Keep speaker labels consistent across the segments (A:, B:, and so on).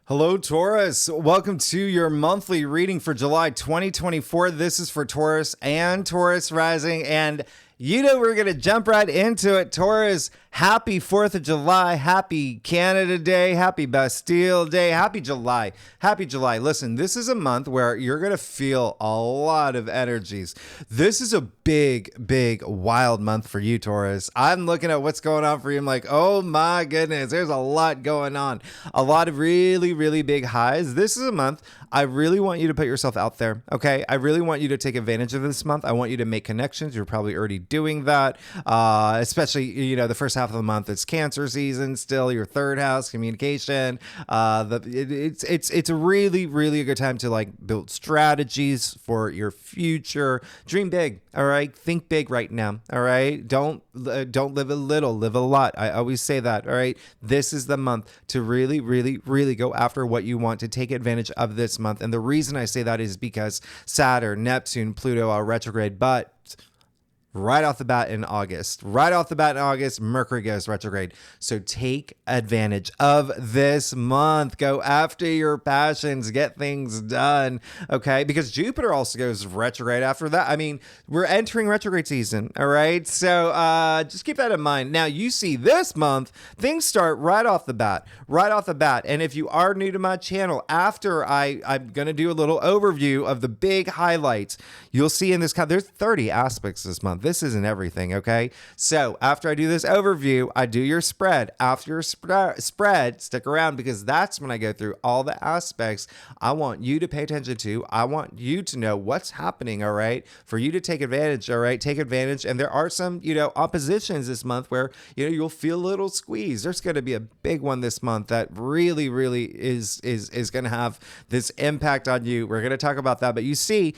A: Hello, Taurus. Welcome to your monthly reading for July 2024. This is for Taurus and Taurus rising. And you know we're going to jump right into it. Taurus, happy 4th of July. Happy Canada Day. Happy Bastille Day. Happy July. Happy July. Listen, this is a month where you're going to feel a lot of energies. This is a big, wild month for you, Taurus. I'm looking at what's going on for you. I'm like, oh my goodness, there's a lot going on. A lot of really big highs. This is a month I really want you to put yourself out there, okay? I really want you to take advantage of this month. I want you to make connections. You're probably already doing that, especially, the first half of the month. It's Cancer season still, your third house, communication. It's a really a good time to build strategies for your future. Dream big, all right? Think big right now, all right? Don't live a little, live a lot. I always say that, all right? This is the month to really go after what you want, to take advantage of this month. And the reason I say that is because Saturn, Neptune, Pluto are retrograde, but right off the bat in August, Mercury goes retrograde. So take advantage of this month. Go after your passions, get things done, okay? Because Jupiter also goes retrograde after that. I mean, we're entering retrograde season, all right? So just keep that in mind. Now, you see this month, things start right off the bat. And if you are new to my channel, after I'm going to do a little overview of the big highlights, you'll see in this, there's 30 aspects this month. This isn't everything, okay? So after I do this overview, I do your spread. After your spread, stick around because that's when I go through all the aspects I want you to pay attention to. I want you to know what's happening, all right? For you to take advantage, all right? Take advantage. And there are some, oppositions this month where, you'll feel a little squeeze. There's going to be a big one this month that really is going to have this impact on you. We're going to talk about that. But you see,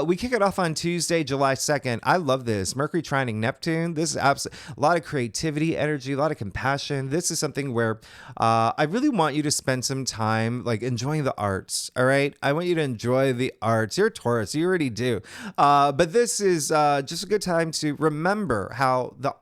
A: we kick it off on Tuesday, July 2nd. I love this. Mercury trining Neptune. This is absolutely a lot of creativity, energy, a lot of compassion. This is something where I really want you to spend some time enjoying the arts. All right. I want you to enjoy the arts. You're a Taurus. You already do. But this is just a good time to remember how the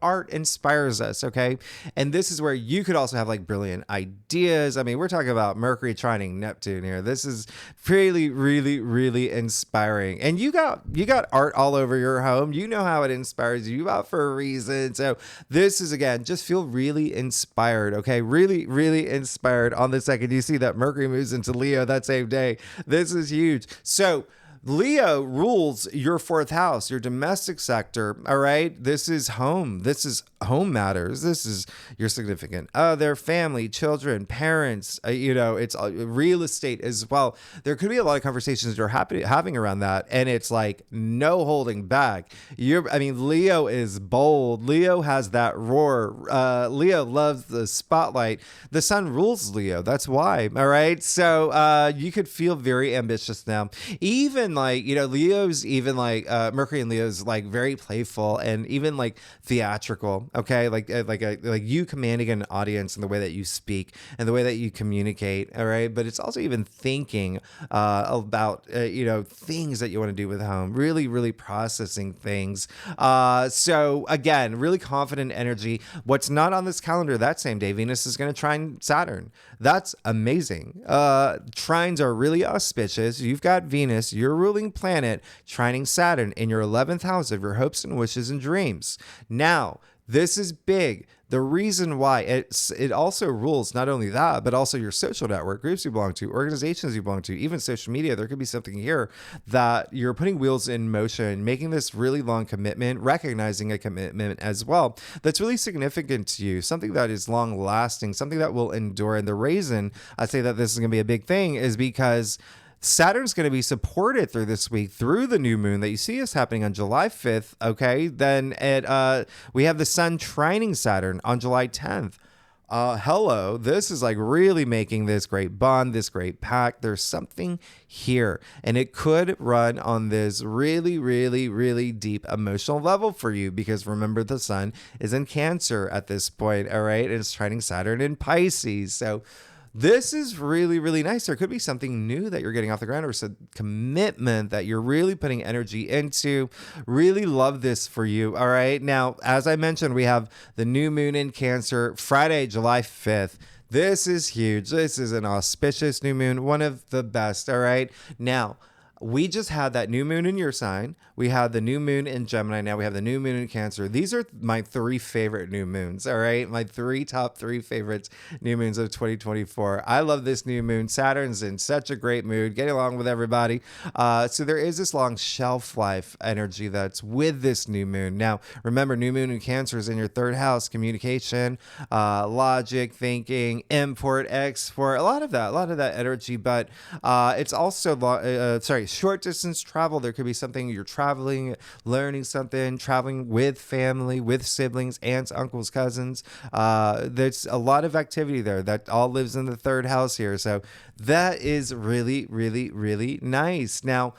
A: art inspires us. Okay. And this is where you could also have brilliant ideas. I mean, we're talking about Mercury trining Neptune here. This is really inspiring. And you got art all over your home. You know how it inspires you out for a reason. So this is, again, just feel really inspired. Okay. Really inspired on the second. You see that Mercury moves into Leo that same day. This is huge. So Leo rules your fourth house, your domestic sector. All right. This is home. This is home matters. This is your significant other, family, children, parents. It's real estate as well. There could be a lot of conversations you're having around that. And it's no holding back. Leo is bold. Leo has that roar. Leo loves the spotlight. The sun rules Leo. That's why. All right. So you could feel very ambitious now. Even Leo's Mercury and Leo's very playful and even theatrical. Okay. Like you commanding an audience in the way that you speak and the way that you communicate. All right. But it's also even thinking about, things that you want to do with home, really processing things. So again, really confident energy. What's not on this calendar that same day, Venus is going to trine Saturn. That's amazing. Trines are really auspicious. You've got Venus, your ruling planet, trining Saturn in your 11th house of your hopes and wishes and dreams. Now, this is big. The reason why it also rules not only that, but also your social network, groups you belong to, organizations you belong to, even social media. There could be something here that you're putting wheels in motion, making this really long commitment, recognizing a commitment as well that's really significant to you, something that is long lasting, something that will endure. And the reason I say that this is going to be a big thing is because Saturn's going to be supported through this week through the new moon that you see is happening on July 5th. Okay. Then we have the sun trining Saturn on July 10th. Hello, this is really making this great bond, this great pact. There's something here, and it could run on this really deep emotional level for you because remember the sun is in Cancer at this point. All right. And it's trining Saturn in Pisces. So this is really nice. There could be something new that you're getting off the ground or some commitment that you're really putting energy into. Really love this for you. All right. Now, as I mentioned, we have the new moon in Cancer Friday, July 5th. This is huge. This is an auspicious new moon, one of the best. All right. Now, we just had that new moon in your sign. We had the new moon in Gemini. Now we have the new moon in Cancer. These are my 3 favorite new moons. All right. My top three favorites new moons of 2024. I love this new moon. Saturn's in such a great mood, getting along with everybody. So there is this long shelf life energy that's with this new moon. Now, remember, new moon in Cancer is in your 3rd house, communication, logic, thinking, import, export, a lot of that energy. But it's also, short distance travel. There could be something you're traveling, learning something, traveling with family, with siblings, aunts, uncles, cousins. There's a lot of activity there that all lives in the 3rd house here. So that is really, really, really nice. Now,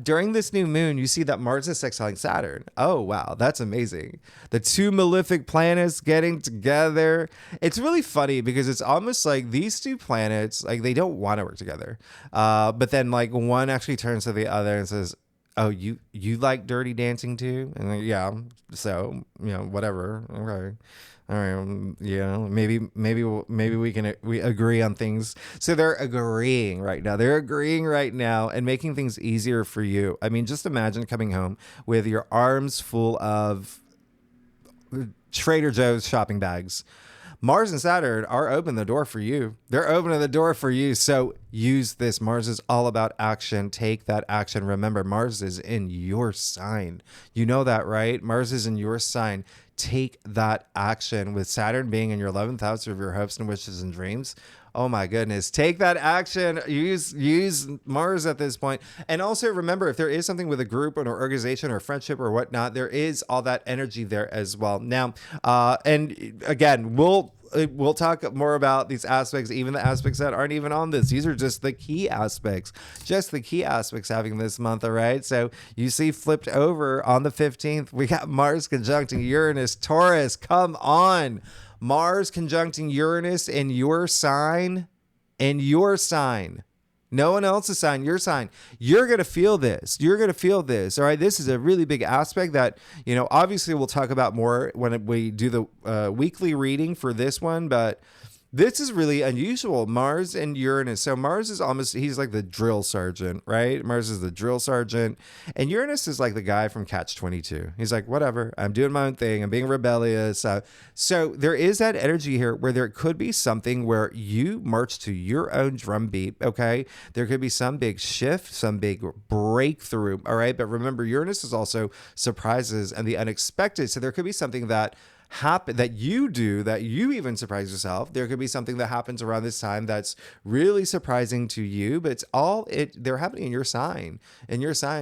A: during this new moon, you see that Mars is sextiling Saturn. Oh, wow. That's amazing. The 2 malefic planets getting together. It's really funny because it's almost like these 2 planets, like they don't want to work together. But then like one actually turns to the other and says, "Oh, you like Dirty Dancing too?" And like, yeah, so whatever. Okay, all right, yeah, maybe we agree on things. So they're agreeing right now. They're agreeing right now and making things easier for you. I mean, just imagine coming home with your arms full of Trader Joe's shopping bags. Mars and Saturn are opening the door for you. They're opening the door for you. So use this. Mars is all about action. Take that action. Remember, Mars is in your sign. You know that, right? Mars is in your sign. Take that action. With Saturn being in your 11th house of your hopes and wishes and dreams. Oh my goodness. Take that action. Use Mars at this point. And also remember, if there is something with a group or an organization or friendship or whatnot, there is all that energy there as well. Now, and again, we'll talk more about these aspects, even the aspects that aren't even on this. These are just the key aspects, having this month. All right. So you see flipped over on the 15th, we got Mars conjuncting Uranus, Taurus. Come on. Mars conjuncting Uranus in your sign, no one else's sign, your sign. You're going to feel this. All right. This is a really big aspect that, obviously we'll talk about more when we do the weekly reading for this one, but this is really unusual. Mars and Uranus. So Mars is he's like the drill sergeant, right? Mars is the drill sergeant. And Uranus is like the guy from Catch-22. He's like, whatever, I'm doing my own thing. I'm being rebellious. So there is that energy here where there could be something where you march to your own drum beat, okay? There could be some big shift, some big breakthrough, all right? But remember, Uranus is also surprises and the unexpected. So there could be something that that you do, that you even surprise yourself. There could be something that happens around this time that's really surprising to you, but they're happening in your sign.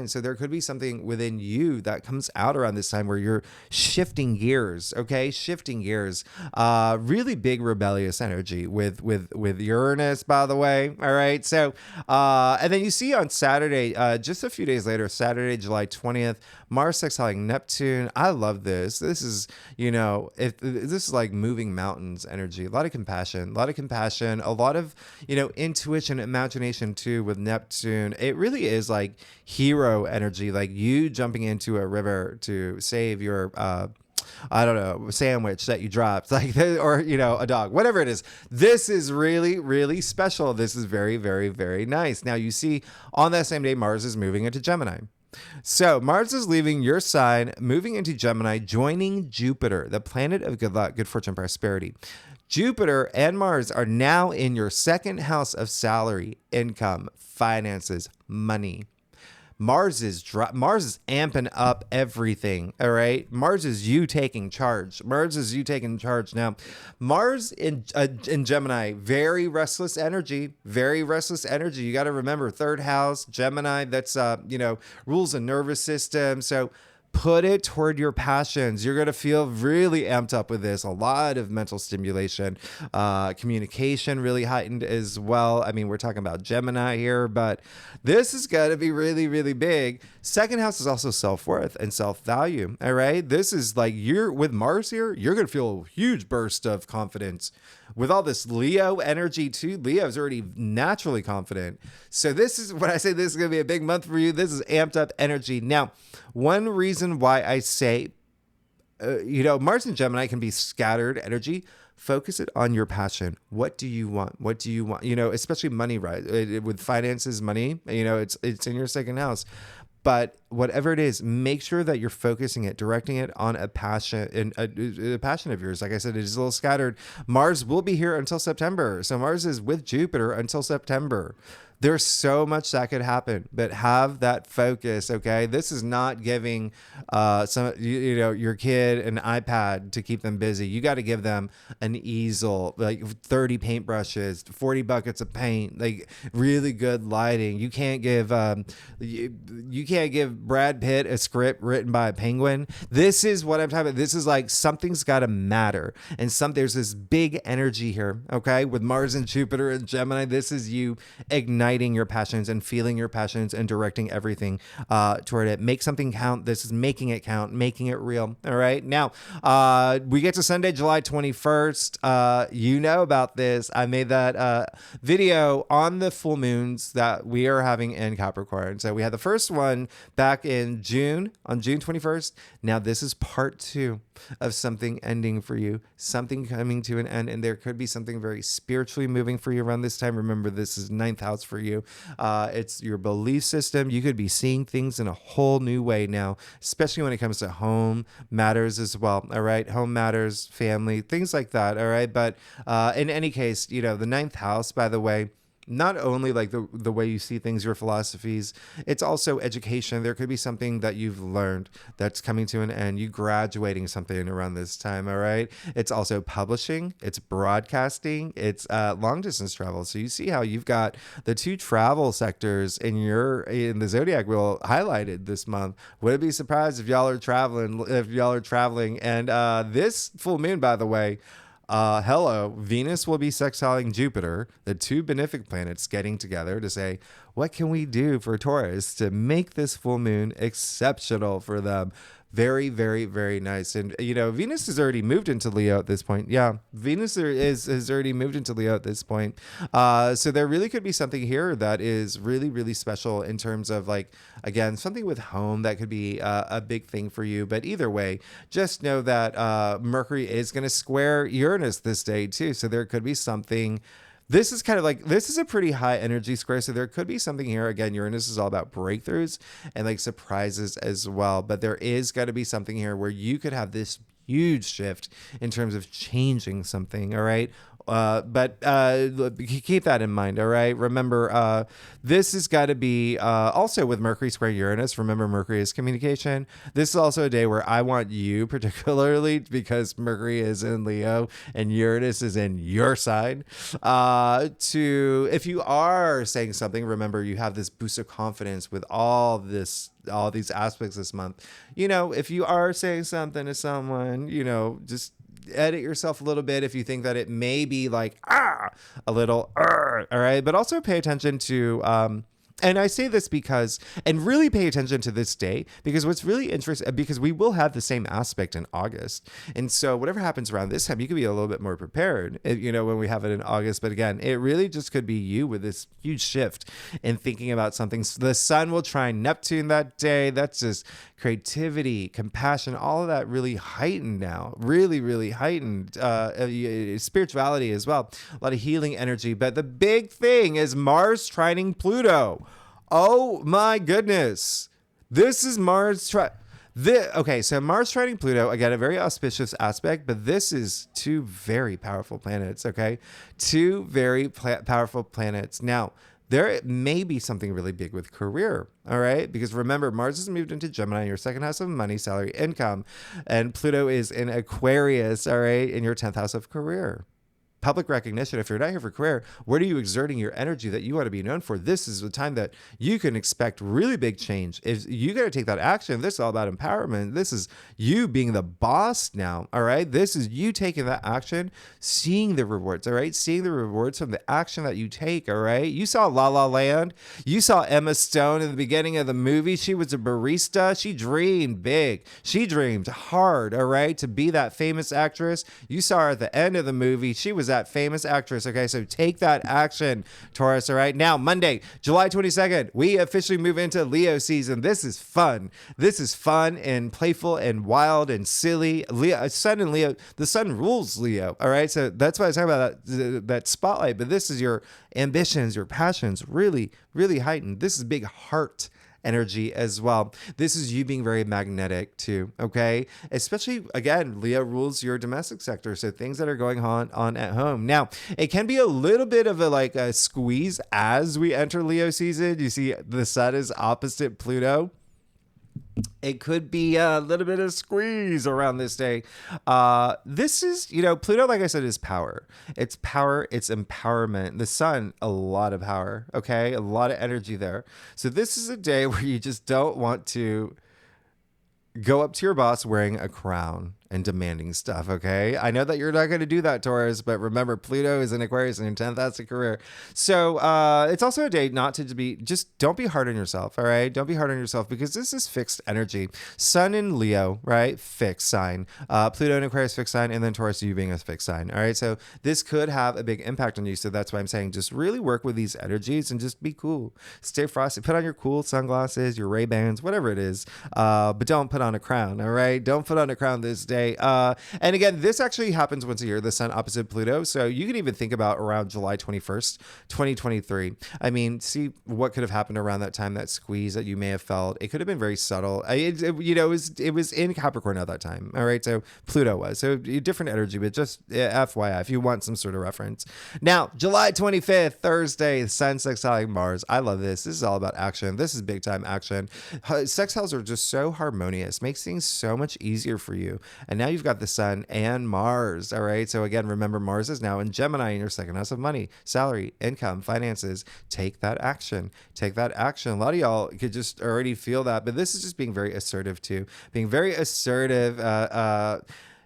A: So there could be something within you that comes out around this time where you're shifting gears. Okay, really big rebellious energy with Uranus, by the way. All right, so and then you see on Saturday, just a few days later, Saturday, July 20th, Mars sextiling Neptune. I love this. This is, this is like moving mountains energy. A lot of compassion, a lot of, intuition, imagination too with Neptune. It really is like hero energy, like you jumping into a river to save your, sandwich that you dropped, or, a dog, whatever it is. This is really, really special. This is very, very, very nice. Now you see on that same day, Mars is moving into Gemini. So Mars is leaving your sign, moving into Gemini, joining Jupiter, the planet of good luck, good fortune, prosperity. Jupiter and Mars are now in your 2nd house of salary, income, finances, money. Mars is amping up everything. All right. Mars is you taking charge. Now, Mars in Gemini, very restless energy. You got to remember 3rd house, Gemini. That's, rules the nervous system. So put it toward your passions. You're going to feel really amped up with this. A lot of mental stimulation, communication really heightened as well. I mean, we're talking about Gemini here, but this is going to be really, really big. 2nd house is also self-worth and self-value. All right. This is like with Mars here, you're going to feel a huge burst of confidence. With all this Leo energy too, Leo's already naturally confident. So this is when I say this is going to be a big month for you. This is amped up energy. Now, one reason why I say, Mars and Gemini can be scattered energy, focus it on your passion. What do you want? What do you want? Especially money, right? With finances, money, it's in your second house. But whatever it is, make sure that you're focusing it, directing it on a passion, a passion of yours. Like I said, it is a little scattered. Mars will be here until September. So Mars is with Jupiter until September. There's so much that could happen, but have that focus. Okay, this is not giving your kid an iPad to keep them busy. You got to give them an easel, like 30 paintbrushes, 40 buckets of paint, like really good lighting. You can't give you can't give Brad Pitt a script written by a penguin. This is what I'm talking about. This is like something's got to matter, and there's this big energy here. Okay, with Mars and Jupiter and Gemini, this is you igniting your passions and feeling your passions and directing everything toward it. Make something count. This is making it count, making it real. All right. Now, we get to Sunday, July 21st. You know about this. I made that video on the full moons that we are having in Capricorn. So we had the first one back in June, on June 21st. Now, this is part 2 of something ending for you, something coming to an end. And there could be something very spiritually moving for you around this time. Remember, this is 9th house for you. It's your belief system. You could be seeing things in a whole new way now, especially when it comes to home matters as well. All right. Home matters, family, things like that. All right. But in any case, the 9th house, by the way, not only like the way you see things, your philosophies, it's also education. There could be something that you've learned that's coming to an end. You graduating something around this time. All right. It's also publishing. It's broadcasting. It's long distance travel. So you see how you've got the 2 travel sectors in the zodiac wheel highlighted this month. Would it be surprised if y'all are traveling? And this full moon, by the way, hello, Venus will be sextiling Jupiter, the 2 benefic planets getting together to say, what can we do for Taurus to make this full moon exceptional for them? Very, very, very nice. And, Venus has already moved into Leo at this point. Yeah, Venus has already moved into Leo at this point. So there really could be something here that is really, really special in terms of, like, again, something with home that could be a big thing for you. But either way, just know that Mercury is going to square Uranus this day, too. So there could be something. This is kind of like, this is a pretty high energy square. So there could be something here. Again, Uranus is all about breakthroughs and like surprises as well. But there is got to be something here where you could have this huge shift in terms of changing something. All right. But keep that in mind. All right. Remember, this has got to be also with Mercury square Uranus. Remember, Mercury is communication. This is also a day where I want you, particularly because Mercury is in Leo and Uranus is in your side, if you are saying something, remember you have this boost of confidence with all these aspects this month. If you are saying something to someone, just edit yourself a little bit if you think that it may be like a little all right, but also pay attention to and I say this and really pay attention to this day, because what's really interesting, because we will have the same aspect in August. And so whatever happens around this time, you could be a little bit more prepared, when we have it in August. But again, it really just could be you with this huge shift in thinking about something. The sun will trine Neptune that day. That's just creativity, compassion, all of that really heightened now, really, really heightened. Spirituality as well, a lot of healing energy. But the big thing is Mars trining Pluto. Oh my goodness. This is Mars okay, so Mars trining Pluto, again, a very auspicious aspect, but this is 2 very powerful planets, okay? 2 very powerful planets. Now, there may be something really big with career, all right? Because remember, Mars has moved into Gemini, your 2nd house of money, salary, income, and Pluto is in Aquarius, all right, in your 10th house of career. Public recognition. If you're not here for career, where are you exerting your energy that you want to be known for? This is the time that you can expect really big change. If you got to take that action, this is all about empowerment. This is you being the boss now. All right. This is you taking that action, seeing the rewards. All right. Seeing the rewards from the action that you take. All right. You saw La La Land. You saw Emma Stone in the beginning of the movie. She was a barista. She dreamed big. She dreamed hard. All right. To be that famous actress. You saw her at the end of the movie. She was that famous actress. Okay, so take that action, Taurus. All right, now Monday, July 22nd, we officially move into Leo season. This is fun. This is fun and playful and wild and silly. Leo, Sun and Leo, the Sun rules Leo. All right, so that's why I was talking about that spotlight. But this is your ambitions, your passions, really, really heightened. This is big heart energy as well. This is you being very magnetic too, okay? Especially, again, Leo rules your domestic sector, so things that are going on at home. Now, it can be a little bit of a squeeze as we enter Leo season. You see the sun is opposite Pluto. It could be a little bit of squeeze around this day. This is, Pluto, like I said, is power. It's power. It's empowerment. The sun, a lot of power. Okay. A lot of energy there. So this is a day where you just don't want to go up to your boss wearing a crown and demanding stuff, okay? I know that you're not going to do that, Taurus, but remember, Pluto is in Aquarius in your 10th house of career. So it's also a day not to be, just don't be hard on yourself, all right? Don't be hard on yourself because this is fixed energy. Sun in Leo, right? Fixed sign. Pluto in Aquarius, fixed sign, and then Taurus, you being a fixed sign, all right? So this could have a big impact on you. So that's why I'm saying just really work with these energies and just be cool. Stay frosty. Put on your cool sunglasses, your Ray-Bans, whatever it is, but don't put on a crown, all right? Don't put on a crown this day. And again, this actually happens once a year, the sun opposite Pluto. So you can even think about around July 21st, 2023. I mean, see what could have happened around that time, that squeeze that you may have felt. It could have been very subtle. It was in Capricorn at that time. All right. So Pluto was. So different energy, but just FYI, if you want some sort of reference. Now, July 25th, Thursday, the sun sextiling Mars. I love this. This is all about action. This is big time action. Sextiles are just so harmonious, makes things so much easier for you. And now you've got the sun and Mars. All right. So again, remember, Mars is now in Gemini in your second house of money, salary, income, finances. Take that action. Take that action. A lot of y'all could just already feel that, but this is just being very assertive too. Being very assertive.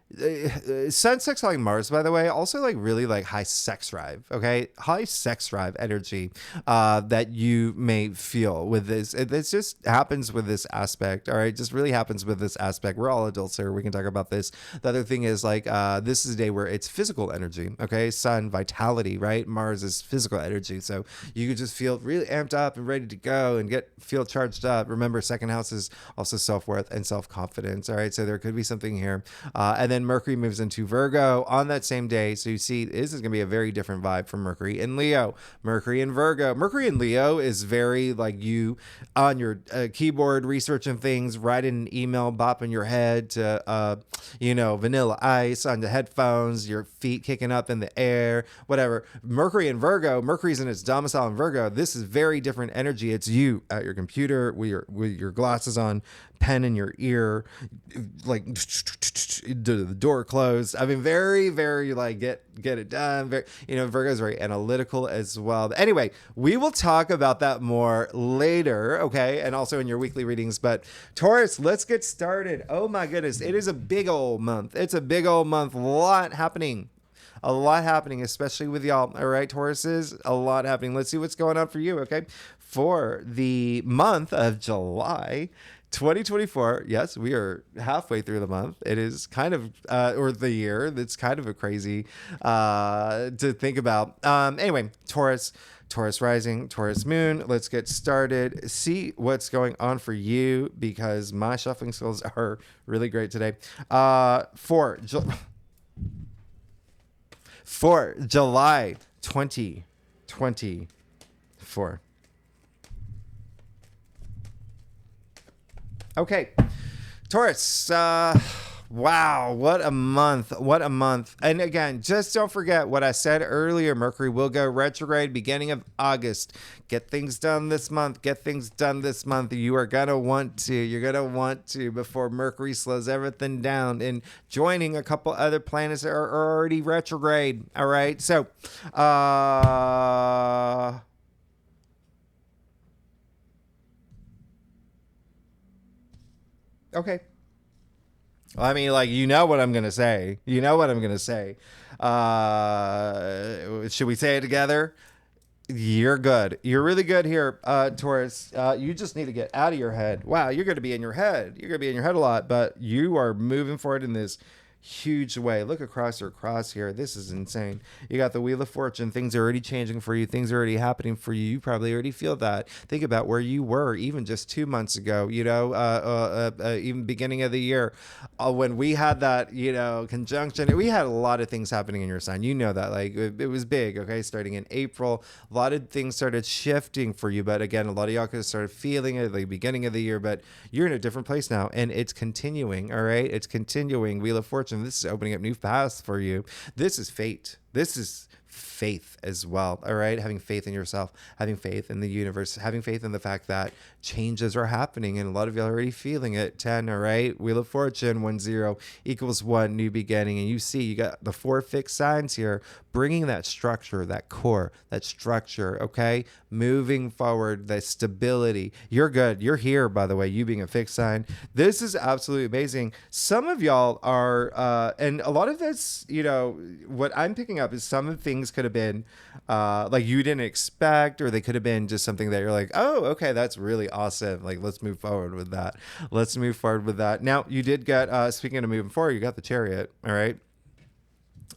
A: Sun sextiling Mars, by the way, also really high sex drive. Okay, high sex drive energy that you may feel with this. This just happens with this aspect. All right, just really happens with this aspect. We're all adults here. We can talk about this. The other thing is this is a day where it's physical energy. Okay, Sun vitality, right? Mars is physical energy, so you could just feel really amped up and ready to go and feel charged up. Remember, second house is also self-worth and self-confidence. All right, so there could be something here, and then Mercury moves into Virgo on that same day. So you see, this is going to be a very different vibe from Mercury in Leo. Mercury in Virgo. Mercury in Leo is very you on your keyboard researching things, writing an email, bopping your head to, Vanilla Ice on the headphones, your feet kicking up in the air, whatever. Mercury in Virgo. Mercury's in its domicile in Virgo. This is very different energy. It's you at your computer with your glasses on, pen in your ear, the door closed. I mean, very, very get it done. Very, Virgo is very analytical as well. But anyway, we will talk about that more later, okay? And also in your weekly readings. But Taurus, let's get started. Oh my goodness, it is a big old month. It's a big old month. A lot happening, especially with y'all. All right, Tauruses, a lot happening. Let's see what's going on for you, okay? For the month of July 2024. Yes, we are halfway through the month. It is kind of, or the year. That's kind of a crazy to think about. Anyway, Taurus rising, Taurus moon. Let's get started. See what's going on for you because my shuffling skills are really great today. For July 2024. Okay, Taurus, wow, what a month. And again, just don't forget what I said earlier. Mercury will go retrograde beginning of August. Get things done this month. You are going to want to. You're going to want to before Mercury slows everything down and joining a couple other planets that are already retrograde. All right, so, okay. I mean, what I'm going to say. Should we say it together? You're good. You're really good here, Taurus. You just need to get out of your head. Wow, you're going to be in your head. You're going to be in your head a lot, but you are moving forward in this huge way. Look across your cross here. This is insane. You got the Wheel of Fortune. Things are already changing for you. Things are already happening for you. You probably already feel that. Think about where you were even just 2 months ago, even beginning of the year, when we had that, conjunction. We had a lot of things happening in your sign. You know that, like, it was big, okay? Starting in April, a lot of things started shifting for you. But again, a lot of y'all could have started feeling it at the beginning of the year, but you're in a different place now, and it's continuing, all right? It's continuing. Wheel of Fortune. This is opening up new paths for you. This is fate. This is faith as well. All right. Having faith in yourself, having faith in the universe, having faith in the fact that changes are happening. And a lot of you are already feeling it. 10. All right. Wheel of Fortune, 10 equals 1, new beginning. And you see, you got the 4 fixed signs here, bringing that structure, that core, that structure. Okay. Moving forward, that stability. You're good. You're here, by the way, you being a fixed sign. This is absolutely amazing. Some of y'all are, and a lot of this, what I'm picking up is some of the things could have been like you didn't expect, or they could have been just something that you're like, oh, okay, that's really awesome. Like, let's move forward with that. Let's move forward with that. Now, you did get, speaking of moving forward, you got the Chariot. All right.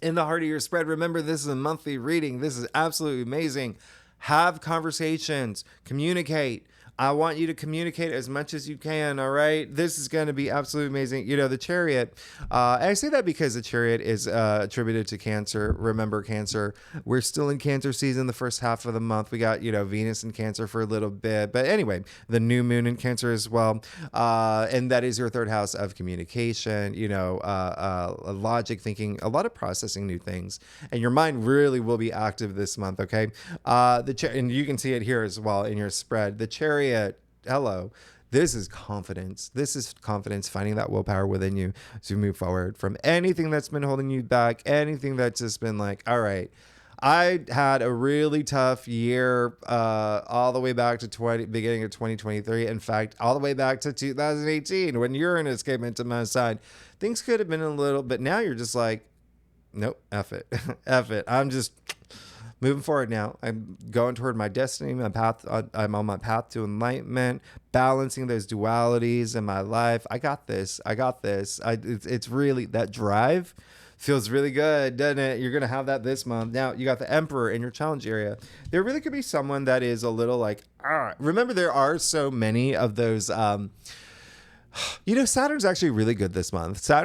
A: In the heart of your spread, remember, this is a monthly reading. This is absolutely amazing. Have conversations, communicate. I want you to communicate as much as you can, all right? This is going to be absolutely amazing. The Chariot, I say that because the Chariot is attributed to Cancer. Remember, Cancer, we're still in Cancer season, the first half of the month. We got, Venus in Cancer for a little bit. But anyway, the new moon in Cancer as well. And that is your third house of communication, logic, thinking, a lot of processing new things. And your mind really will be active this month, okay? And you can see it here as well in your spread. The Chariot, hello. This is confidence. This is confidence, finding that willpower within you to move forward from anything that's been holding you back, anything that's just been like, all right, I had a really tough year all the way back to beginning of 2023. In fact, all the way back to 2018 when Uranus came into my sign. Things could have been a little, but now you're just like, nope, F it. F it. I'm just moving forward now. I'm going toward my destiny, my path. I'm on my path to enlightenment, balancing those dualities in my life. I got this. It's really, that drive feels really good, doesn't it? You're going to have that this month. Now, you got the Emperor in your challenge area. There really could be someone that is a little like, remember, there are so many of those, Saturn's actually really good this month. And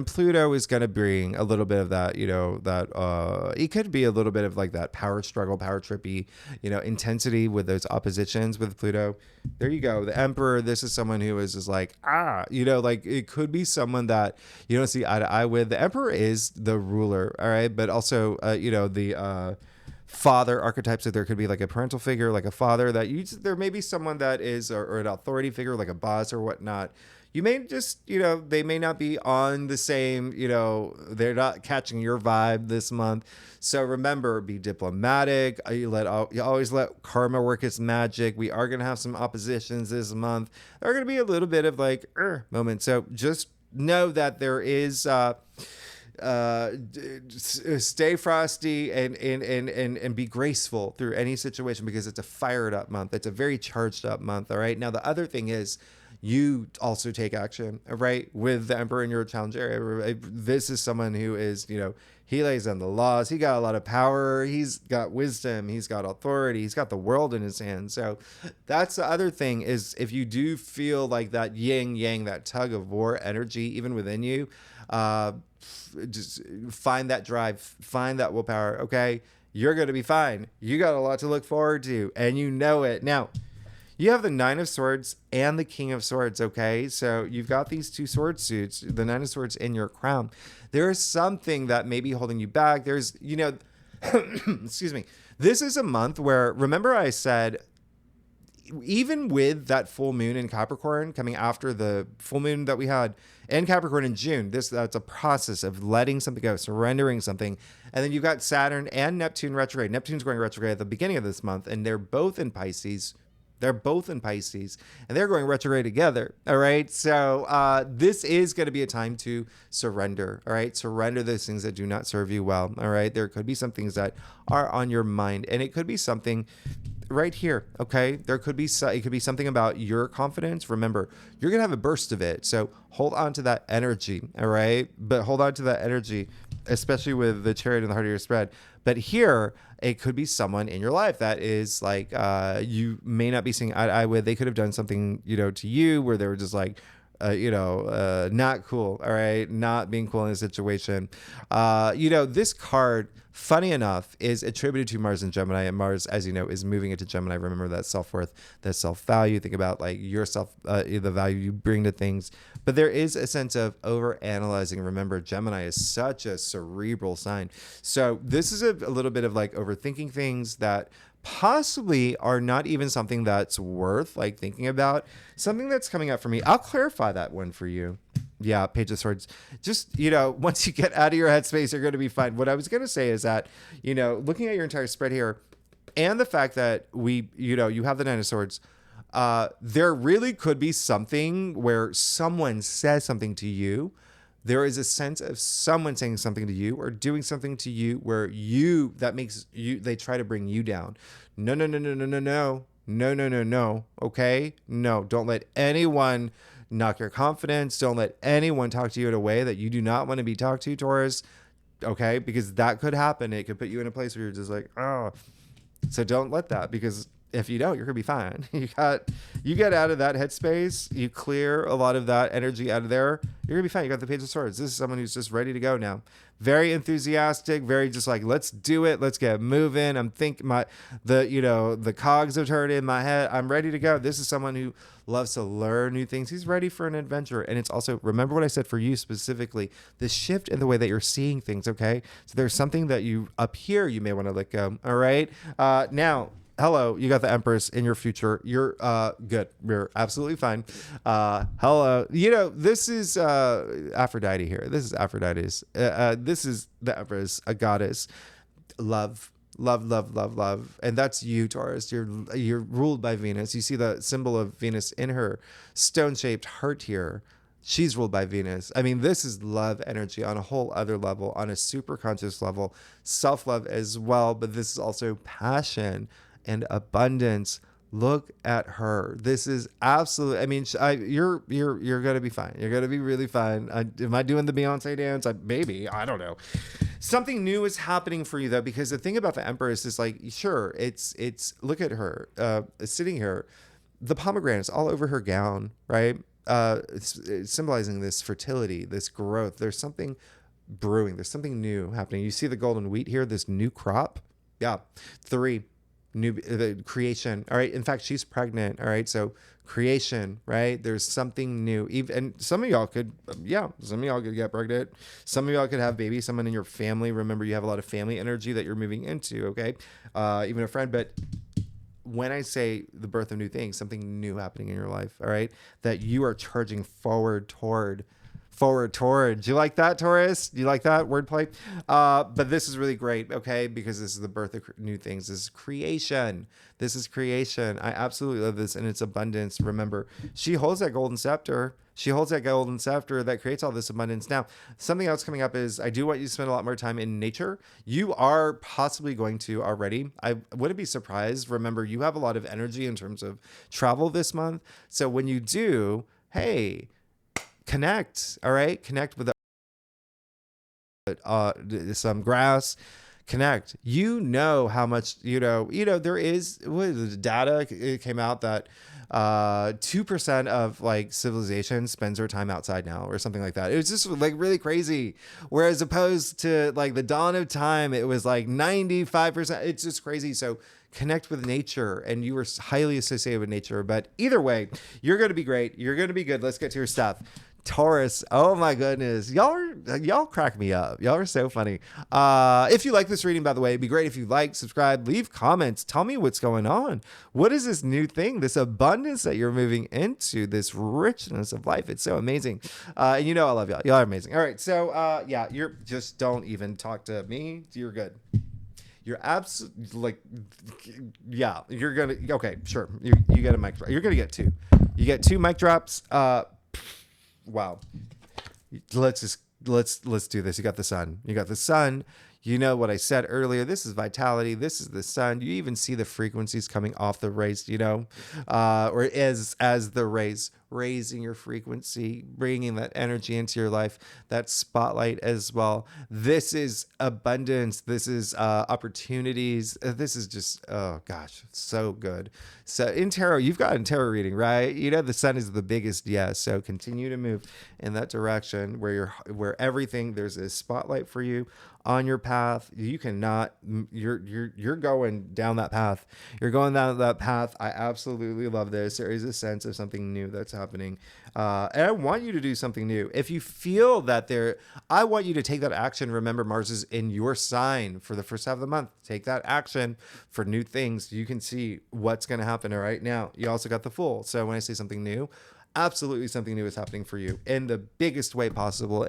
A: Pluto is going to bring a little bit of that, it could be a little bit of like that power struggle, power trippy, intensity with those oppositions with Pluto. There you go. The Emperor, this is someone who is just like, like it could be someone that you don't see eye to eye with. The Emperor is the ruler. All right. But also, the, father archetypes, that there could be like a parental figure, like a father there may be someone that is, or an authority figure, like a boss or whatnot. You may just, they may not be on the same, they're not catching your vibe this month. So remember, be diplomatic. You always let karma work its magic. We are going to have some oppositions this month. There are going to be a little bit of like moment. So just know that there is, stay frosty and be graceful through any situation, because it's a fired up month. It's a very charged up month. All right. Now, the other thing is, you also take action, right? With the Emperor in your challenge area. This is someone who is, he lays down the laws. He got a lot of power. He's got wisdom. He's got authority. He's got the world in his hands. So that's the other thing, is if you do feel like that yin yang, that tug of war energy, even within you, just find that drive, find that willpower. Okay. You're going to be fine. You got a lot to look forward to, and you know it. Now, you have the 9 of Swords and the King of Swords. Okay. So you've got these 2 sword suits, the 9 of Swords in your crown. There is something that may be holding you back. There's, excuse me. This is a month where, remember I said, even with that full moon in Capricorn coming after the full moon that we had in Capricorn in June, that's a process of letting something go, surrendering something. And then you've got Saturn and Neptune retrograde. Neptune's going retrograde at the beginning of this month, and they're both in Pisces. And they're going retrograde together. All right. So this is going to be a time to surrender. All right. Surrender those things that do not serve you well. All right. There could be some things that are on your mind, and it could be something right here. Okay. There could be, it could be something about your confidence. Remember, you're going to have a burst of it. So hold on to that energy. All right. But hold on to that energy, especially with the Chariot in the heart of your spread. But here, it could be someone in your life that is like, you may not be seeing eye to eye with. They could have done something, to you where they were just like, not cool. All right. Not being cool in a situation. This card, funny enough, is attributed to Mars and Gemini, and Mars, as you know, is moving into Gemini. Remember that self-worth, that self-value. Think about like yourself, the value you bring to things. But there is a sense of over-analyzing. Remember, Gemini is such a cerebral sign. So this is a little bit of like overthinking things that possibly are not even something that's worth like thinking about. Something that's coming up for me. I'll clarify that one for you. Yeah, Page of Swords. Just, once you get out of your headspace, you're going to be fine. What I was going to say is that, looking at your entire spread here and the fact that you have the Nine of Swords, there really could be something where someone says something to you. There is a sense of someone saying something to you or doing something to you where that makes you, they try to bring you down. No. Okay? No, don't let anyone knock your confidence. Don't let anyone talk to you in a way that you do not want to be talked to, Taurus. Okay? Because that could happen. It could put you in a place where you're just like, oh. So don't let that, because if you don't, you're going to be fine. You get out of that headspace. You clear a lot of that energy out of there. You're going to be fine. You got the Page of Swords. This is someone who's just ready to go now. Very enthusiastic, very just like, let's do it. Let's get moving. I'm thinking the cogs have turned in my head. I'm ready to go. This is someone who loves to learn new things. He's ready for an adventure. And it's also, remember what I said for you specifically, the shift in the way that you're seeing things. Okay. So there's something that up here, you may want to let go. All right. Now, hello, you got the Empress in your future. You're good. You're absolutely fine. Hello. This is Aphrodite here. This is Aphrodite's. This is the Empress, a goddess. Love. And that's you, Taurus. You're ruled by Venus. You see the symbol of Venus in her stone-shaped heart here. She's ruled by Venus. I mean, this is love energy on a whole other level, on a super conscious level, self-love as well. But this is also passion and abundance. Look at her. This is absolutely, I mean, you're going to be fine. You're going to be really fine. Am I doing the Beyonce dance? Maybe, I don't know. Something new is happening for you though, because the thing about the Empress is like, sure, it's look at her sitting here, the pomegranates all over her gown, right? It's symbolizing this fertility, this growth. There's something brewing. There's something new happening. You see the golden wheat here, this new crop. Yeah. 3. New creation. All right. In fact, she's pregnant. All right. So creation, right? There's something new. And some of y'all could get pregnant. Some of y'all could have babies. Someone in your family. Remember, you have a lot of family energy that you're moving into. Okay. Even a friend. But when I say the birth of new things, something new happening in your life. All right. That you are charging forward toward. Do you like that, Taurus? Do you like that wordplay? But this is really great, okay? Because this is the birth of new things. This is creation. I absolutely love this, and it's abundance. Remember, she holds that golden scepter. That creates all this abundance. Now, something else coming up is I do want you to spend a lot more time in nature. You are possibly going to already. I wouldn't be surprised. Remember, you have a lot of energy in terms of travel this month. So when you do, hey, connect. All right. Connect with some grass. Connect. How much, there is data. It came out that 2% of like civilization spends their time outside now or something like that. It was just like really crazy. Whereas opposed to like the dawn of time, it was like 95%. It's just crazy. So connect with nature, and you were highly associated with nature. But either way, you're going to be great. You're going to be good. Let's get to your stuff. Taurus, oh my goodness, y'all crack me up. Y'all are so funny. If you like this reading, by the way, it'd be great if you like, subscribe, leave comments, tell me what's going on. What is this new thing, this abundance that you're moving into, this richness of life? It's so amazing. And I love y'all. Y'all are amazing. All right, so you're just, don't even talk to me. You're good. You're absolutely you're gonna, okay, sure. You get a mic drop. You're gonna get 2. You get 2 mic drops. Wow. Let's do this. You got the sun. You know what I said earlier, this is vitality, this is the sun. You even see the frequencies coming off the rays, or as the rays, raising your frequency, bringing that energy into your life, that spotlight as well. This is abundance. This is opportunities. This is just, oh gosh, so good. So in tarot, you've gotten tarot reading, right? The sun is the biggest, yes. So continue to move in that direction where everything, there's a spotlight for you on your path. You cannot, you're going down that path. You're going down that path. I absolutely love this. There is a sense of something new that's happening. And I want you to do something new. If you feel that I want you to take that action. Remember, Mars is in your sign for the first half of the month. Take that action for new things. You can see what's going to happen. All right. Now, you also got the Fool. So when I say something new, absolutely something new is happening for you in the biggest way possible.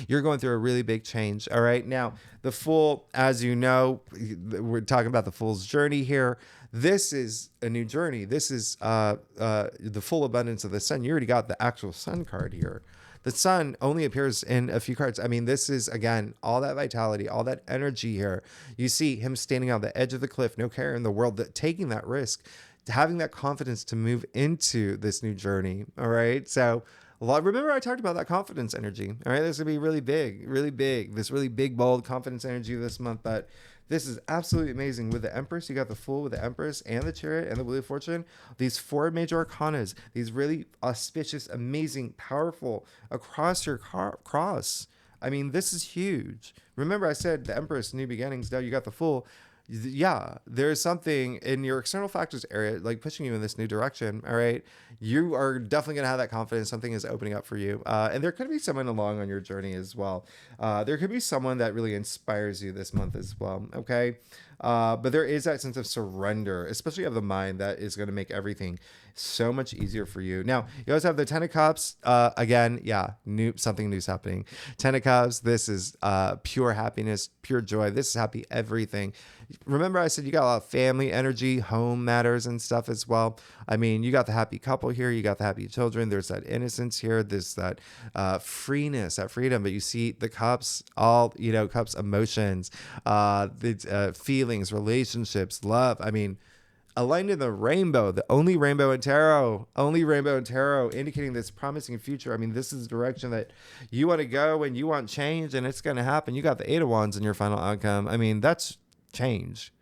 A: You're going through a really big change. All right. Now, the Fool, as you know, we're talking about the Fool's journey here. This is a new journey. This is the full abundance of the sun. You already got the actual sun card here. The sun only appears in a few cards. I mean, this is, again, all that vitality, all that energy here. You see him standing on the edge of the cliff, no care in the world, taking that risk, having that confidence to move into this new journey. All right. So remember I talked about that confidence energy. All right. This will be really big, this really big, bold confidence energy this month. But this is absolutely amazing. With the Empress, you got the Fool with the Empress and the Chariot and the Wheel of Fortune. These 4 major arcanas, these really auspicious, amazing, powerful across your cross. I mean, this is huge. Remember I said the Empress, new beginnings. Now you got the Fool. Yeah, there's something in your external factors area, like pushing you in this new direction. All right. You are definitely going to have that confidence. Something is opening up for you. And there could be someone along on your journey as well. There could be someone that really inspires you this month as well. Okay. But there is that sense of surrender, especially of the mind, that is going to make everything so much easier for you. Now, you also have the Ten of Cups. Again, yeah, something new's happening. Ten of Cups, this is pure happiness, pure joy. This is happy everything. Remember I said you got a lot of family energy, home matters and stuff as well. I mean, you got the happy couple here. You got the happy children. There's that innocence here. There's that freeness, that freedom. But you see the cups, all, cups, emotions, the feelings, relationships, love. I mean, aligned in the rainbow, the only rainbow in tarot, indicating this promising future. I mean, this is the direction that you want to go and you want change, and it's going to happen. You got the 8 of Wands in your final outcome. I mean, that's change.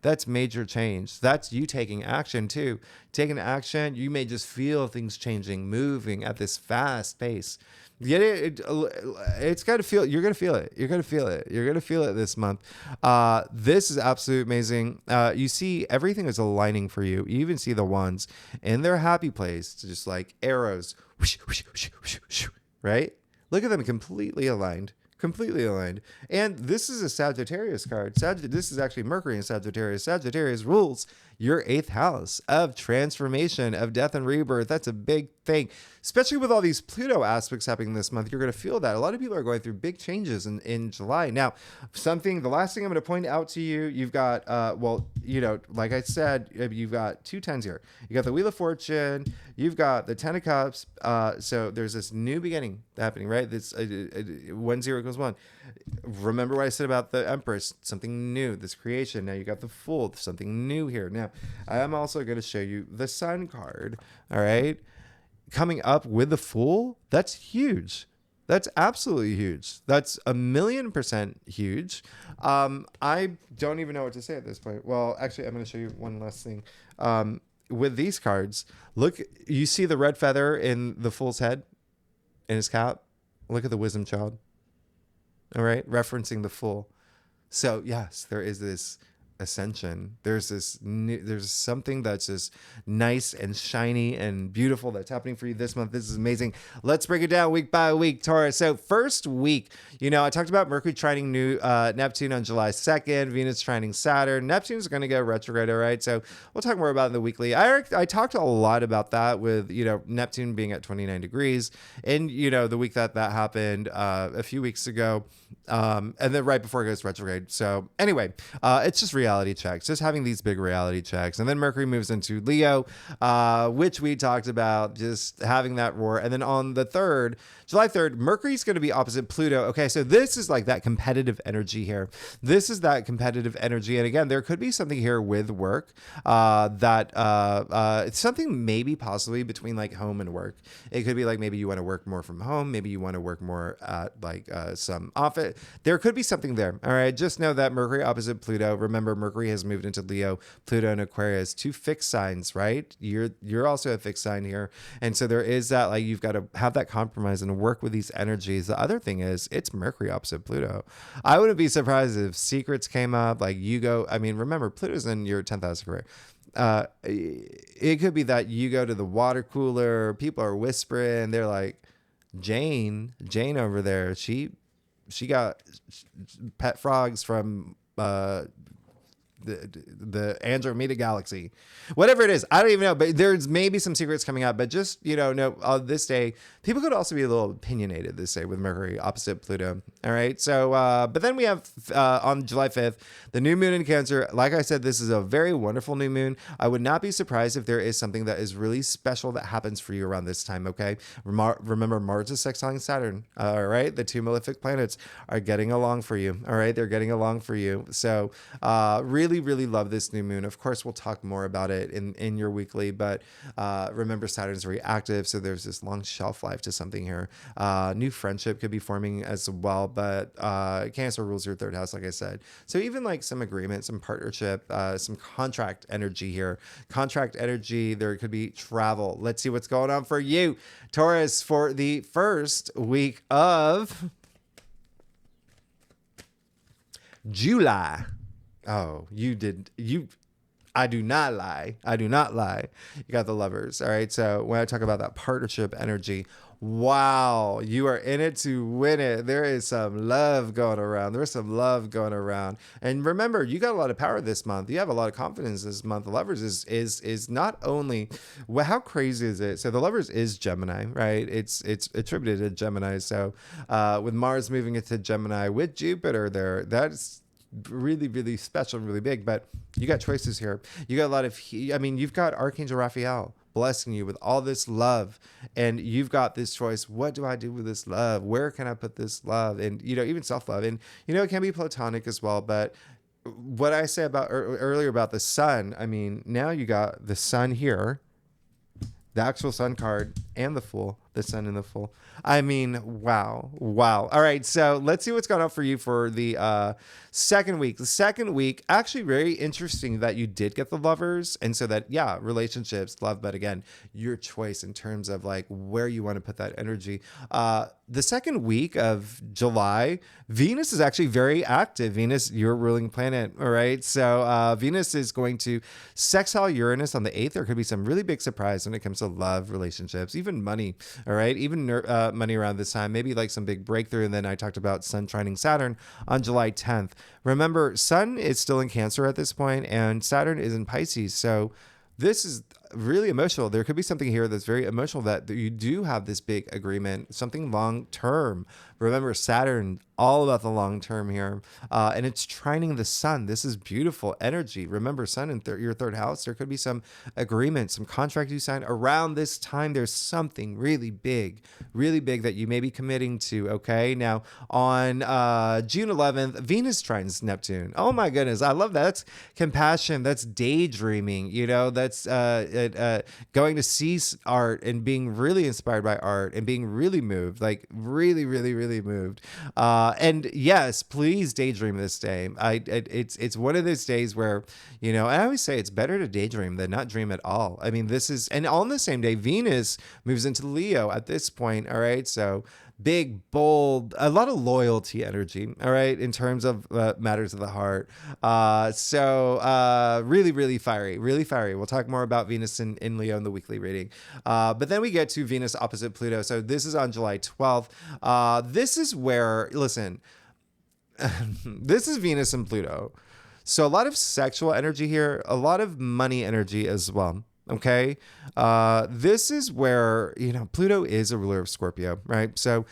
A: That's major change. That's you taking action too. Taking action, you may just feel things changing, moving at this fast pace. Yet it's got to feel. You're gonna feel it. You're gonna feel it this month. This is absolutely amazing. You see everything is aligning for you. You even see the wands in their happy place, just like arrows. Whoosh, whoosh, whoosh, whoosh, whoosh, right? Look at them, completely aligned. And this is a Sagittarius card. This is actually Mercury in Sagittarius. Sagittarius rules your 8th house of transformation, of death and rebirth. That's a big thing, especially with all these Pluto aspects happening this month. You're going to feel that. A lot of people are going through big changes in July. Now, the last thing I'm going to point out to you, you've got, like I said, you've got 2 tens here. You got the Wheel of Fortune. You've got the 10 of Cups. So there's this new beginning happening, right? This 1 0 equals 1. Remember what I said about the Empress, something new, this creation. Now you got the Fool, something new here. Now, I am also going to show you the Sun card. All right. Coming up with the Fool, that's huge. That's absolutely huge. That's 1,000,000% huge. I don't even know what to say at this point. Well, actually, I'm going to show you one last thing. With these cards, look, you see the red feather in the Fool's head, in his cap? Look at the Wisdom Child. All right, referencing the Fool. So yes, there is this ascension. There's something that's just nice and shiny and beautiful that's happening for you this month. This is amazing. Let's break it down week by week, Taurus. So first week, I talked about Mercury trining Neptune on July 2nd, Venus trining Saturn. Neptune's going to go retrograde, all right? So we'll talk more about it in the weekly. I talked a lot about that with, Neptune being at 29 degrees. And, the week that happened a few weeks ago, And then right before it goes retrograde. So anyway, it's just reality checks, just having these big reality checks. And then Mercury moves into Leo, which we talked about, just having that roar. And then on the 3rd, July 3rd, Mercury's going to be opposite Pluto. Okay, so this is like that competitive energy here. This is that competitive energy. And again, there could be something here with work it's something maybe possibly between like home and work. It could be like maybe you want to work more from home. Maybe you want to work more at like some office. There could be something there. All right, just know that Mercury opposite Pluto. Remember, Mercury has moved into Leo, Pluto and Aquarius, 2 fixed signs, right? You're also a fixed sign here. And so there is that, like, you've got to have that compromise and work with these energies. The other thing is it's Mercury opposite Pluto. I wouldn't be surprised if secrets came up, like you go, I mean, remember, Pluto's in your 10th house career. It could be that you go to the water cooler, people are whispering, they're like, Jane over there, she got pet frogs from the Andromeda galaxy, whatever it is. I don't even know, but there's maybe some secrets coming out. But just, know, this day, people could also be a little opinionated this day with Mercury opposite Pluto. All right. So, but then we have on July 5th, the new moon in Cancer. Like I said, this is a very wonderful new moon. I would not be surprised if there is something that is really special that happens for you around this time. Okay. Remember, Mars is sextiling Saturn. All right. The 2 malefic planets are getting along for you. All right. They're getting along for you. So, really love this new moon. Of course, we'll talk more about it in your weekly, but remember, Saturn's very active, so there's this long shelf life to something here. New friendship could be forming as well, but Cancer rules your 3rd house, like I said. So even like some agreement, some partnership, some contract energy here. Contract energy, there could be travel. Let's see what's going on for you, Taurus, for the first week of July. Oh, I do not lie. You got the Lovers. All right. So when I talk about that partnership energy, wow, you are in it to win it. There is some love going around. And remember, you got a lot of power this month. You have a lot of confidence this month. The Lovers is not only, well, how crazy is it? So the Lovers is Gemini, right? It's attributed to Gemini. So with Mars moving into Gemini with Jupiter there, that's really special and really big. But you got choices here. You got a lot of, you've got Archangel Raphael blessing you with all this love, and you've got this choice. What do I do with this love? Where can I put this love? And even self-love, and it can be platonic as well. But what I say about earlier about the sun, now you got the sun here, the actual sun card, and the Fool, the sun and the Fool. Wow. All right, so let's see what's going on for you for the second week. The second week, actually very interesting that you did get the Lovers. And so that, relationships, love, but again, your choice in terms of like where you want to put that energy. The second week of July, Venus is actually very active. Venus, your ruling planet. All right. So Venus is going to sextile Uranus on the 8th. There could be some really big surprise when it comes to love, relationships, even money. All right. Even money around this time, maybe like some big breakthrough. And then I talked about Sun trining Saturn on July 10th. Remember, Sun is still in Cancer at this point, and Saturn is in Pisces. So this is really emotional. There could be something here that's very emotional, that you do have this big agreement, something long term. Remember, Saturn, all about the long term here. And it's trining the sun. This is beautiful energy. Remember, sun in your 3rd house. There could be some agreement, some contract you sign around this time. There's something really big that you may be committing to. Okay. Now on June 11th, Venus trines Neptune. Oh my goodness. I love that. That's compassion. That's daydreaming. That's going to see art and being really inspired by art and being really moved, like really moved. And yes, please daydream this day. It's one of those days where, I always say it's better to daydream than not dream at all. This is, and on the same day, Venus moves into Leo at this point. All right. So big, bold, a lot of loyalty energy. All right. In terms of matters of the heart. So really fiery. We'll talk more about Venus in Leo in the weekly reading. But then we get to Venus opposite Pluto. So this is on July 12th. This is where, listen, this is Venus and Pluto. So a lot of sexual energy here, a lot of money energy as well. Okay. This is where, Pluto is a ruler of Scorpio, right? So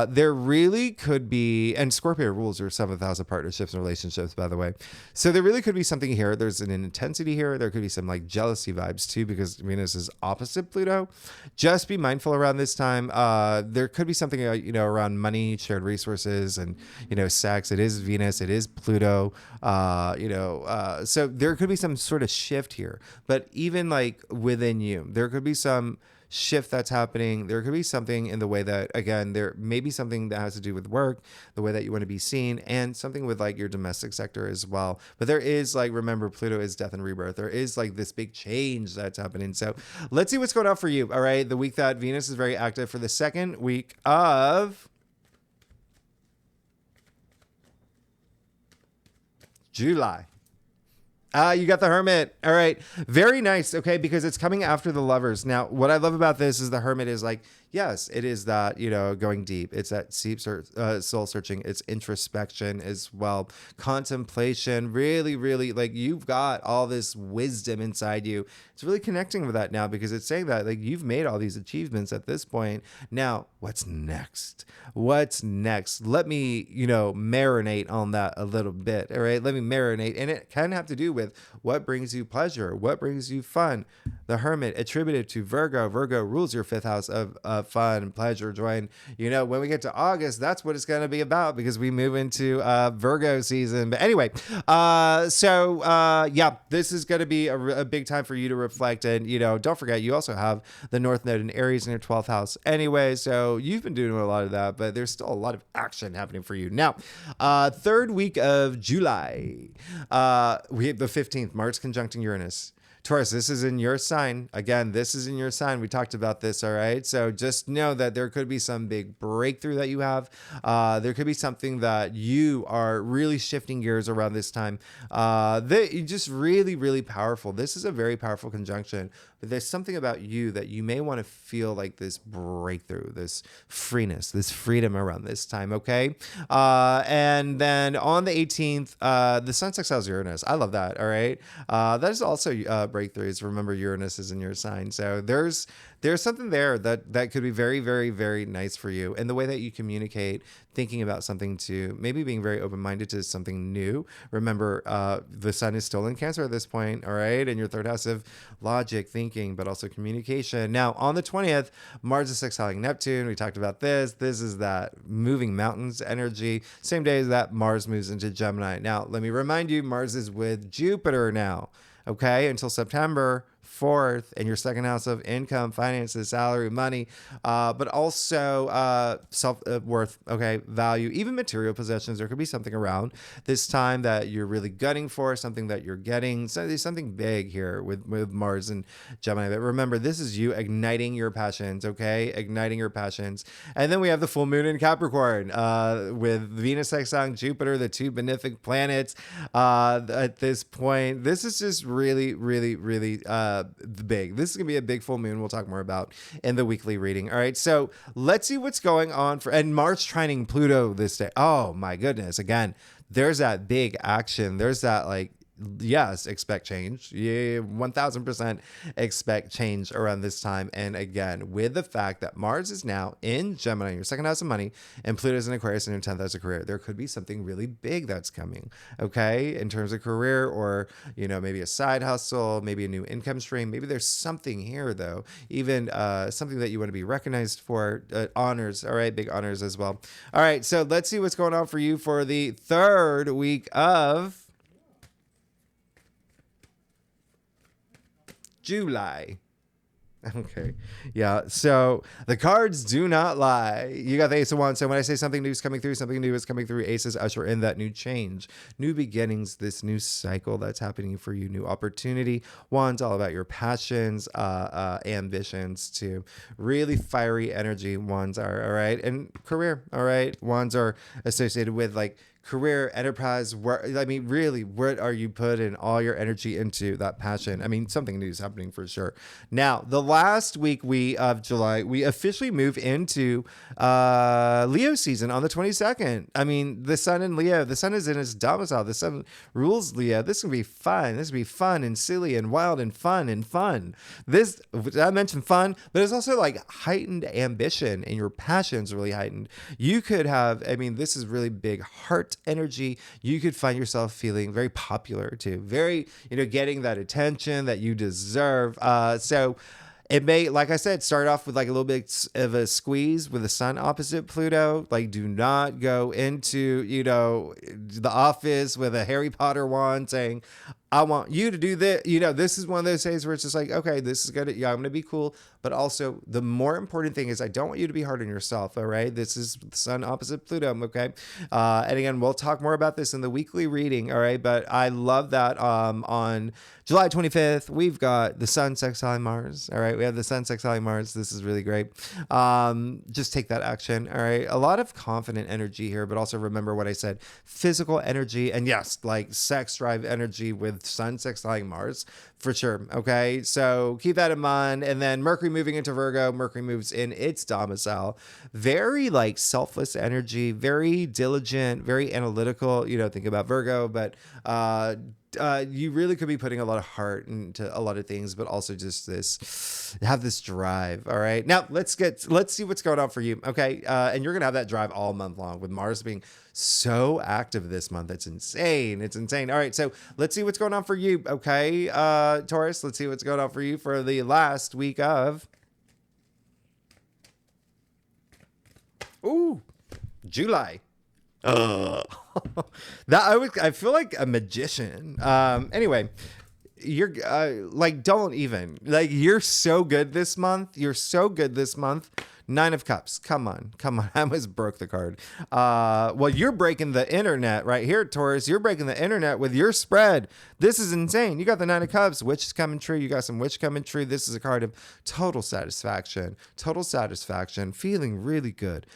A: there really could be, and Scorpio rules your 7th house of partnerships and relationships, by the way. So there really could be something here. There's an intensity here. There could be some like jealousy vibes too, because Venus is opposite Pluto. Just be mindful around this time. There could be something, around money, shared resources, and, sex. It is Venus. It is Pluto. So there could be some sort of shift here, but even like within you, there could be some shift that's happening. There could be something in the way that, again, there may be something that has to do with work, the way that you want to be seen, and something with like your domestic sector as well. But there is like, remember, Pluto is death and rebirth. There is like this big change that's happening. So let's see what's going on for you. All right. The week that Venus is very active for the second week of July. You got the Hermit. All right. Very nice. Okay. Because it's coming after the Lovers. Now, what I love about this is the Hermit is like, yes, it is that, going deep. It's that soul searching. It's introspection as well. Contemplation. Really, really, like you've got all this wisdom inside you. It's really connecting with that now because it's saying that like you've made all these achievements at this point. Now, what's next? What's next? Let me, marinate on that a little bit. All right. Let me marinate. And it can have to do with what brings you pleasure, what brings you fun. The Hermit attributed to Virgo. Virgo rules your 5th house of fun, pleasure, joy. And, when we get to August, that's what it's going to be about because we move into Virgo season. But anyway, this is going to be a big time for you to reflect. And, don't forget, you also have the North Node in Aries in your 12th house anyway. So you've been doing a lot of that, but there's still a lot of action happening for you. Now, third week of July, we have the 15th, Mars conjuncting Uranus. Taurus, this is in your sign. Again, this is in your sign. We talked about this, all right? So just know that there could be some big breakthrough that you have. There could be something that you are really shifting gears around this time. Just really, really powerful. This is a very powerful conjunction. But there's something about you that you may want to feel like this breakthrough, this freeness, this freedom around this time, okay? And then on the 18th, the Sun sextiles Uranus. I love that, all right? That is also breakthroughs. Remember, Uranus is in your sign. So there's something there that could be very, very, very nice for you. And the way that you communicate, thinking about something to maybe being very open-minded to something new. Remember, the Sun is still in Cancer at this point, all right? And your 3rd house of logic, thinking, but also communication. Now, on the 20th, Mars is sextiling Neptune. We talked about this. This is that moving mountains energy. Same day as that, Mars moves into Gemini. Now, let me remind you, Mars is with Jupiter now, okay, until September 4th, in your 2nd house of income, finances, salary, money, but also self-worth, okay, value, even material possessions. There could be something around this time that you're really gunning for, something that you're getting. So there's something big here with Mars and Gemini. But remember, this is you igniting your passions, okay, igniting your passions. And then we have the full moon in Capricorn with Venus sextiling Jupiter, the 2 benefic planets. At this point, this is just really, really, really big. This is gonna be a big full moon. We'll talk more about in the weekly reading. All right, so let's see what's going on and Mars trining Pluto this day. Oh my goodness! Again, there's that big action. There's that like. Yes, expect change. Yeah, 1000% expect change around this time. And again, with the fact that Mars is now in Gemini, your 2nd house of money, and Pluto's in Aquarius in your 10th house of career, there could be something really big that's coming, okay, in terms of career or, maybe a side hustle, maybe a new income stream. Maybe there's something here, though, even something that you want to be recognized for, honors, all right, big honors as well. All right, so let's see what's going on for you for the 3rd week of July. Okay. Yeah. So the cards do not lie. You got the Ace of Wands. So when I say something new is coming through, something new is coming through. Aces usher in that new change, new beginnings, this new cycle that's happening for you, new opportunity. Wands all about your passions, ambitions to really fiery energy. Wands are all right. And career. All right. Wands are associated with like career, enterprise, I mean, really, what are you putting all your energy into, that passion? I mean, something new is happening for sure. Now, the last week of July, we officially move into Leo season on the 22nd. I mean, the sun in Leo, the sun is in its domicile. The sun rules Leo. This can be fun. This can be fun and silly and wild and fun and fun. This, I mentioned fun, but it's also like heightened ambition, and your passion's really heightened. You could have, I mean, this is really big heart energy. You could find yourself feeling very popular too, very, getting that attention that you deserve. So it may, like I said, start off with like a little bit of a squeeze with the sun opposite Pluto. Like, do not go into, the office with a Harry Potter wand saying, I want you to do this. This is one of those days where it's just like, okay, this is good. Yeah, I'm going to be cool. But also, the more important thing is I don't want you to be hard on yourself. All right. This is the sun opposite Pluto. Okay. And again, we'll talk more about this in the weekly reading. All right. But I love that on July 25th, we've got the sun sextiling Mars. All right. We have the sun sextiling Mars. This is really great. Just take that action. All right. A lot of confident energy here, but also remember what I said, physical energy. And yes, like sex drive energy with sun sextiling Mars for sure. Okay. So keep that in mind. And then Mercury moving into Virgo, Mercury moves in its domicile. Very like selfless energy, very diligent, very analytical. Think about Virgo, but you really could be putting a lot of heart into a lot of things, but also just have this drive. All right. Now let's see what's going on for you. Okay. And you're going to have that drive all month long with Mars being so active this month. It's insane. It's insane. All right. So let's see what's going on for you. Okay. Taurus, let's see what's going on for you for the last week of July. I feel like a magician. Anyway, you're don't even you're so good this month. You're so good this month. 9 of Cups. Come on. I almost broke the card. Well, you're breaking the internet right here, Taurus. You're breaking the internet with your spread. This is insane. You got the 9 of Cups. Witch is coming true. You got some witch coming true. This is a card of total satisfaction. Feeling really good.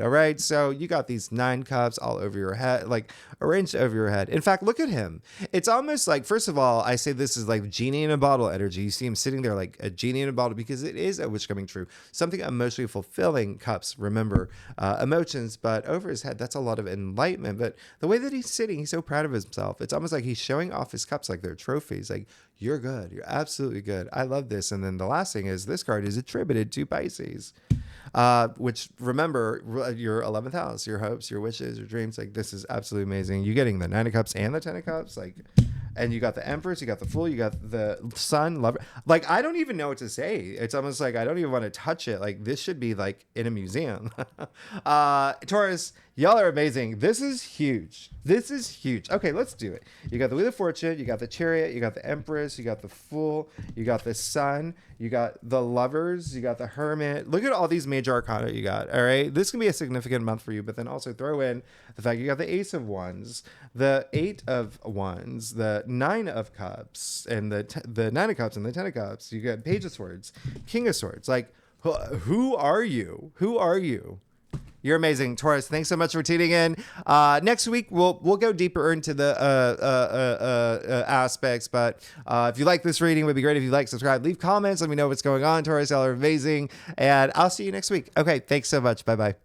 A: All right. So you got these 9 cups all over your head, like arranged over your head. In fact, look at him. It's almost like, first of all, I say this is like genie in a bottle energy. You see him sitting there like a genie in a bottle because it is a witch coming true. Something emotionally fulfilling. Cups, remember, emotions, but over his head, that's a lot of enlightenment. But the way that he's sitting, he's so proud of himself. It's almost like he's showing off his cups like they're trophies. Like, you're good. You're absolutely good. I love this. And then the last thing is this card is attributed to Pisces, which, remember, your 11th house, your hopes, your wishes, your dreams. Like, this is absolutely amazing. You getting the 9 of Cups and the 10 of Cups, like. And you got the Empress, you got the Fool, you got the Sun, Lover. Like, I don't even know what to say. It's almost like I don't even want to touch it. Like, this should be like in a museum. Taurus, y'all are amazing. This is huge. Okay, let's do it. You got the Wheel of Fortune, you got the Chariot, you got the Empress, you got the Fool, you got the Sun, you got the Lovers, you got the Hermit. Look at all these major arcana you got. All right, this can be a significant month for you, but then also throw in the fact you got the Ace of Wands, the 8 of Wands, the 9 of Cups, and the 9 of Cups and the 10 of Cups. You got Page of Swords, King of Swords. Like, who are you? You're amazing, Taurus. Thanks so much for tuning in. Next week, we'll go deeper into the aspects. But if you like this reading, it would be great if you like, subscribe, leave comments. Let me know what's going on. Taurus, y'all are amazing. And I'll see you next week. Okay, thanks so much. Bye-bye.